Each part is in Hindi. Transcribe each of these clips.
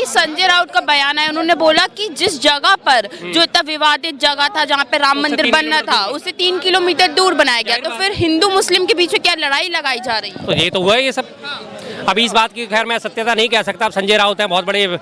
संजय राउत का बयान है, उन्होंने बोला कि जिस जगह पर जो इतना विवादित जगह था जहाँ पे राम मंदिर बनना था उसे 3 किलोमीटर दूर बनाया गया, तो फिर हिंदू मुस्लिम के बीच में क्या लड़ाई लगाई जा रही है? तो ये तो हुआ है ये सब। अभी इस बात की खैर मैं सत्यता नहीं कह सकता। अब संजय राउत हैं, बहुत बड़े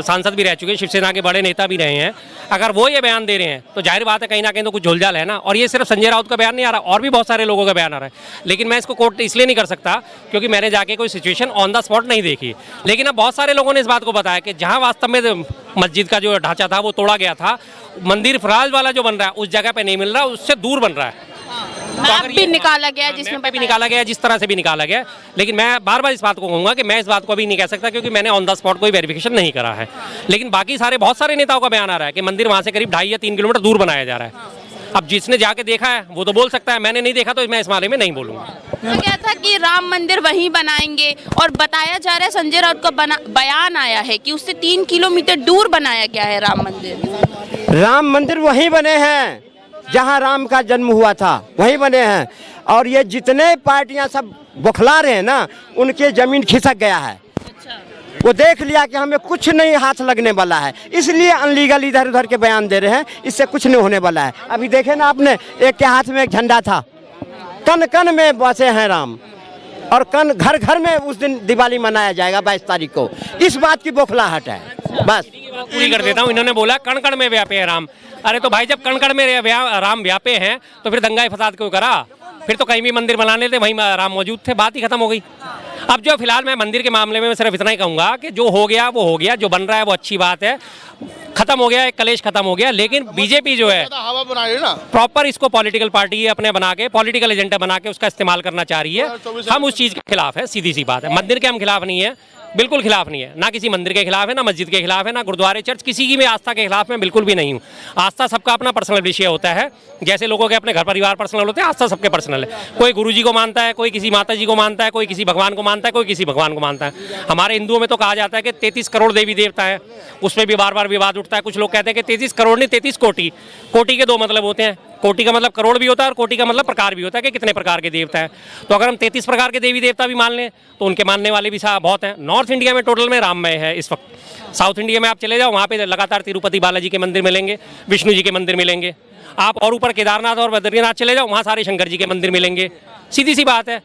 सांसद भी रह चुके हैं, शिवसेना के बड़े नेता भी रहे हैं। अगर वो ये बयान दे रहे हैं तो जाहिर बात है कहीं ना कहीं तो कुछ झोलझाल है ना। और ये सिर्फ संजय राउत का बयान नहीं आ रहा, और भी बहुत सारे लोगों का बयान आ रहा है। लेकिन मैं इसको कोट इसलिए नहीं कर सकता क्योंकि मैंने जाके कोई सिचुएशन ऑन द स्पॉट नहीं देखी। लेकिन अब बहुत सारे लोगों ने इस बात को बताया कि जहाँ वास्तव में मस्जिद का जो ढांचा था वो तोड़ा गया था, मंदिर फराज वाला जो बन रहा है उस जगह पे नहीं मिल रहा, उससे दूर बन रहा है। मैप भी निकाला गया, जिसमें भी निकाला गया, जिस तरह से भी निकाला गया। लेकिन मैं बार बार इस बात को कहूंगा कि मैं इस बात को अभी नहीं कह सकता क्योंकि मैंने ऑन द स्पॉट कोई वेरिफिकेशन नहीं करा है। लेकिन बाकी सारे बहुत सारे नेताओं का बयान आ रहा है कि मंदिर वहां से करीब 2.5 या 3 किलोमीटर दूर बनाया जा रहा है। अब जिसने जाके देखा है वो तो बोल सकता है, मैंने नहीं देखा तो मैं इस बारे में नहीं बोलूंगा। तो क्या था कि राम मंदिर वहीं बनाएंगे, और बताया जा रहा है संजय राउत का बयान आया है कि उससे 3 किलोमीटर दूर बनाया गया है राम मंदिर। राम मंदिर वहीं बने हैं जहां राम का जन्म हुआ था, वहीं बने हैं। और ये जितने पार्टियां सब बौखला रहे हैं ना, उनके जमीन खिसक गया है। वो देख लिया कि हमें कुछ नहीं हाथ लगने वाला है, इसलिए अनलीगल इधर उधर के बयान दे रहे हैं। इससे कुछ नहीं होने वाला है। अभी देखे ना आपने, एक के हाथ में एक झंडा था, कन कन में बसे हैं राम, और कन घर घर में उस दिन दिवाली मनाया जाएगा 22 तारीख को। इस बात की बौखलाहट है। बस पूरी कर देता हूँ। इन्होंने बोला कण कण में व्यापे है राम। अरे तो भाई जब कण कण में राम व्यापे हैं तो फिर दंगा फसाद क्यों करा? फिर तो कहीं भी मंदिर बनाने थे वहीं राम मौजूद थे, बात ही खत्म हो गई। अब जो फिलहाल मैं मंदिर के मामले में सिर्फ इतना ही कहूँगा कि जो हो गया वो हो गया, जो बन रहा है वो अच्छी बात है, खत्म हो गया, एक कलेश खत्म हो गया। लेकिन बीजेपी जो है प्रॉपर इसको पॉलिटिकल पार्टी अपने बना के, पॉलिटिकल एजेंडा बना के उसका इस्तेमाल करना चाह रही है। हम उस चीज़ के खिलाफ है, सीधी सी बात है। मंदिर के हम खिलाफ नहीं है, बिल्कुल खिलाफ नहीं है। ना किसी मंदिर के खिलाफ है, ना मस्जिद के खिलाफ है, ना गुरुद्वारे चर्च, किसी की भी आस्था के खिलाफ मैं बिल्कुल भी नहीं हूँ। आस्था सबका अपना पर्सनल विषय होता है, जैसे लोगों के अपने घर परिवार पर्सनल होते हैं, आस्था सबके पर्सनल है। कोई गुरुजी को मानता है, कोई किसी माता जी को मानता है, कोई किसी भगवान को मानता है, कोई किसी भगवान को मानता है। हमारे हिंदुओं में तो कहा जाता है कि 33 करोड़ देवी देवता है, उसमें भी बार बार विवाद उठता है। कुछ लोग कहते हैं कि 33 करोड़ नहीं 33 कोटि। कोटि के 2 मतलब होते हैं, कोटि का मतलब करोड़ भी होता है और कोटि का मतलब प्रकार भी होता है कि कितने प्रकार के देवता है। तो अगर हम 33 प्रकार के देवी देवता भी मान लें तो उनके मानने वाले भी बहुत हैं। नॉर्थ इंडिया में टोटल में राममय है इस वक्त। साउथ इंडिया में आप चले जाओ, वहाँ पे लगातार तिरुपति बालाजी के मंदिर मिलेंगे, विष्णु जी के मंदिर मिलेंगे। आप और ऊपर केदारनाथ और बद्रीनाथ चले जाओ, वहाँ सारे शंकर जी के मंदिर मिलेंगे। सीधी सी बात है।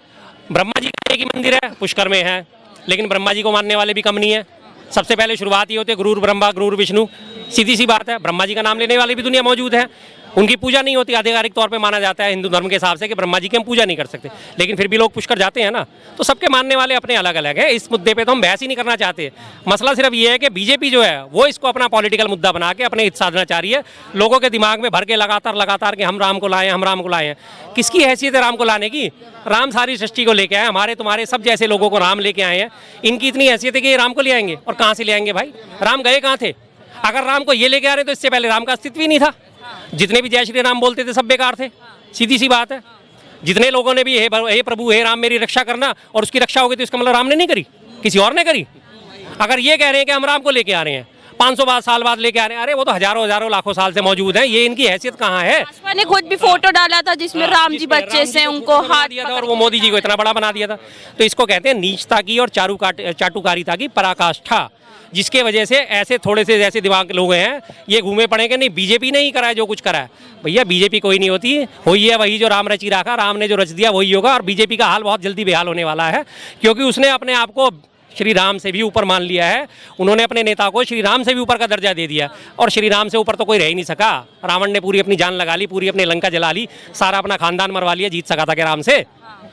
ब्रह्मा जी का एक ही मंदिर है, पुष्कर में है, लेकिन ब्रह्मा जी को मानने वाले भी कम नहीं है। सबसे पहले शुरुआत ही होती है गुरुर ब्रह्मा गुरुर विष्णु। सीधी सी बात है, ब्रह्मा जी का नाम लेने वाली भी दुनिया मौजूद है। उनकी पूजा नहीं होती, आधिकारिक तौर पे माना जाता है हिंदू धर्म के हिसाब से कि ब्रह्मा जी की हम पूजा नहीं कर सकते, लेकिन फिर भी लोग पुष्कर जाते हैं ना। तो सबके मानने वाले अपने अलग अलग हैं। इस मुद्दे पे तो हम बहस ही नहीं करना चाहते। मसला सिर्फ ये है कि बीजेपी जो है वो इसको अपना पॉलिटिकल मुद्दा बना के अपने हित साधना चाह रही है, लोगों के दिमाग में भर के लगातार कि हम राम को लाए, हम राम को लाए हैं। किसकी हैसियत है राम को लाने की? राम सारी सृष्टि को लेके आए, हमारे तुम्हारे सब जैसे लोगों को राम लेके आए हैं। इनकी इतनी हैसियत है कि ये राम को ले आएंगे, और कहाँ से ले आएंगे भाई? राम गए कहाँ थे? अगर राम को ये लेके आ रहे तो इससे पहले राम का अस्तित्व ही नहीं था। जितने भी जय श्री राम बोलते थे सब बेकार थे। सीधी सी बात है। जितने लोगों ने भी हे प्रभु हे राम मेरी रक्षा करना, और उसकी रक्षा होगी तो इसका मतलब राम ने नहीं करी, किसी और ने करी। अगर ये कह रहे हैं कि हम राम को लेके आ रहे हैं, 500 साल बाद लेके आ रहे हैं, अरे वो तो हजारों लाखों साल से मौजूद हैं। ये इनकी हैसियत कहाँ है? भाजपा ने खुद भी फोटो डाला था जिसमें राम जी बच्चे से उनको हाथ दिया था और वो मोदी जी को इतना बड़ा बना दिया था। तो इसको कहते हैं नीचता की और चाटुकारिता की पराकाष्ठा, जिसके वजह से ऐसे थोड़े से जैसे दिमाग के लोग हैं ये घूमे पड़े कि नहीं बीजेपी ने ही करा है जो कुछ करा है। भैया बीजेपी कोई नहीं होती, हुई है वही जो राम रची रखा, राम ने जो रच दिया वही होगा। और बीजेपी का हाल बहुत जल्दी बेहाल होने वाला है, क्योंकि उसने अपने आप को श्री राम से भी ऊपर मान लिया है। उन्होंने अपने नेता को श्री राम से भी ऊपर का दर्जा दे दिया, और श्री राम से ऊपर तो कोई रह ही नहीं सका। रावण ने पूरी अपनी जान लगा ली, पूरी अपनी लंका जला ली, सारा अपना खानदान मरवा लिया, जीत सका था क्या राम से?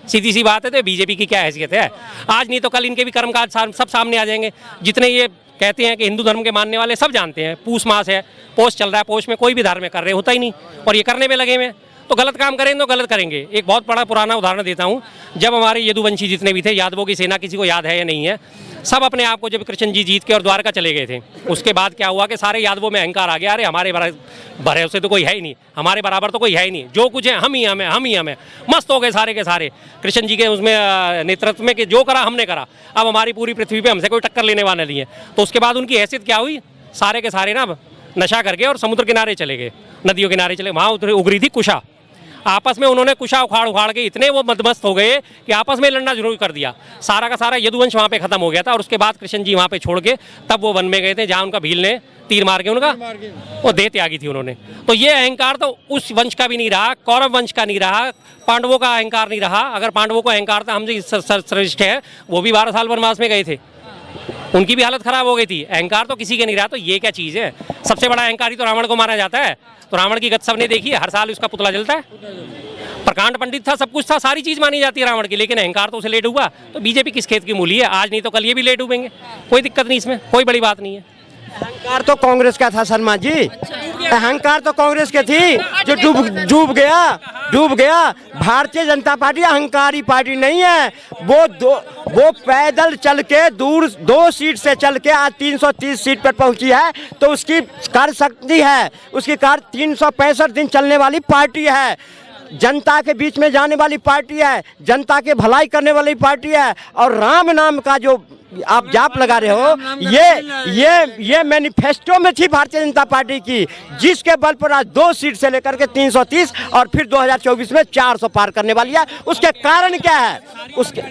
सीधी सी बात है। तो बीजेपी की क्या हैसियत है? आज नहीं तो कल इनके भी कर्मकाज सब सामने आ जाएंगे। जितने ये कहते हैं कि हिंदू धर्म के मानने वाले सब जानते हैं, पूष मास है, पोष चल रहा है, पोष में कोई भी धार्मिक कार्य होता ही नहीं, और ये करने में लगे हुए हैं। तो गलत काम करेंगे तो गलत करेंगे। एक बहुत बड़ा पुराना उदाहरण देता हूँ। जब हमारे यदुवंशी जितने भी थे, यादवों की सेना, किसी को याद है या नहीं है, सब अपने आप को जब कृष्ण जी जीत के और द्वारका चले गए थे, उसके बाद क्या हुआ कि सारे यादवों में अहंकार आ गया। अरे हमारे भरोसे तो कोई है ही नहीं, हमारे बराबर तो कोई है ही नहीं, जो कुछ है हम ही हमें मस्त हो गए सारे के सारे कृष्ण जी के उसमें नेतृत्व में कि जो करा हमने करा। अब हमारी पूरी पृथ्वी पे हमसे कोई टक्कर लेने वाला नहीं है। तो उसके बाद उनकी हैसियत क्या हुई? सारे के सारे ना नशा करके और समुद्र किनारे चले गए, नदियों किनारे चले, वहाँ उगरी थी कुशा। आपस में उन्होंने कुशा उखाड़ उखाड़ के इतने वो मदमस्त हो गए कि आपस में लड़ना जरूर कर दिया। सारा का सारा यदुवंश वहाँ पे खत्म हो गया था और उसके बाद कृष्ण जी वहाँ पे छोड़ के तब वो वन में गए थे, जहाँ उनका भील ने तीर मार के उनका वो देह त्यागी थी उन्होंने। तो ये अहंकार तो उस वंश का भी नहीं रहा, कौरव वंश का नहीं रहा, पांडवों का अहंकार नहीं रहा। अगर पांडवों को अहंकार था हम जो श्रेष्ठ है, वो भी 12 साल वनवास में गए थे, उनकी भी हालत खराब हो गई थी। अहंकार तो किसी के नहीं रहा। तो ये क्या चीज़ है? सबसे बड़ा अहंकारी तो रावण को माना जाता है। तो रावण की गत सबने देखी है, हर साल उसका पुतला जलता है। प्रकांड पंडित था, सब कुछ था, सारी चीज़ मानी जाती है रावण की, लेकिन अहंकार तो उसे ले डूबा। तो बीजेपी किस खेत की मूली है? आज नहीं तो कल ये भी ले डूबेंगे, कोई दिक्कत नहीं, इसमें कोई बड़ी बात नहीं है। अहंकार तो कांग्रेस का था शर्मा जी, अहंकार तो कांग्रेस की थी जो डूब गया। भारतीय जनता पार्टी अहंकारी पार्टी नहीं है। वो पैदल चल के दूर 2 सीट से चल के आज 330 सीट पर पहुंची है। तो उसकी कार्य शक्ति है, उसकी कार्य 365 दिन चलने वाली पार्टी है, जनता के बीच में जाने वाली पार्टी है, जनता के भलाई करने वाली पार्टी है। और राम नाम का जो आप जाप लगा रहे हो, ये मैनिफेस्टो में थी भारतीय जनता पार्टी की, जिसके बल पर आज 2 सीट से लेकर के 330 और फिर 2024 में 400 पार करने वाली है। उसके कारण क्या है? उसके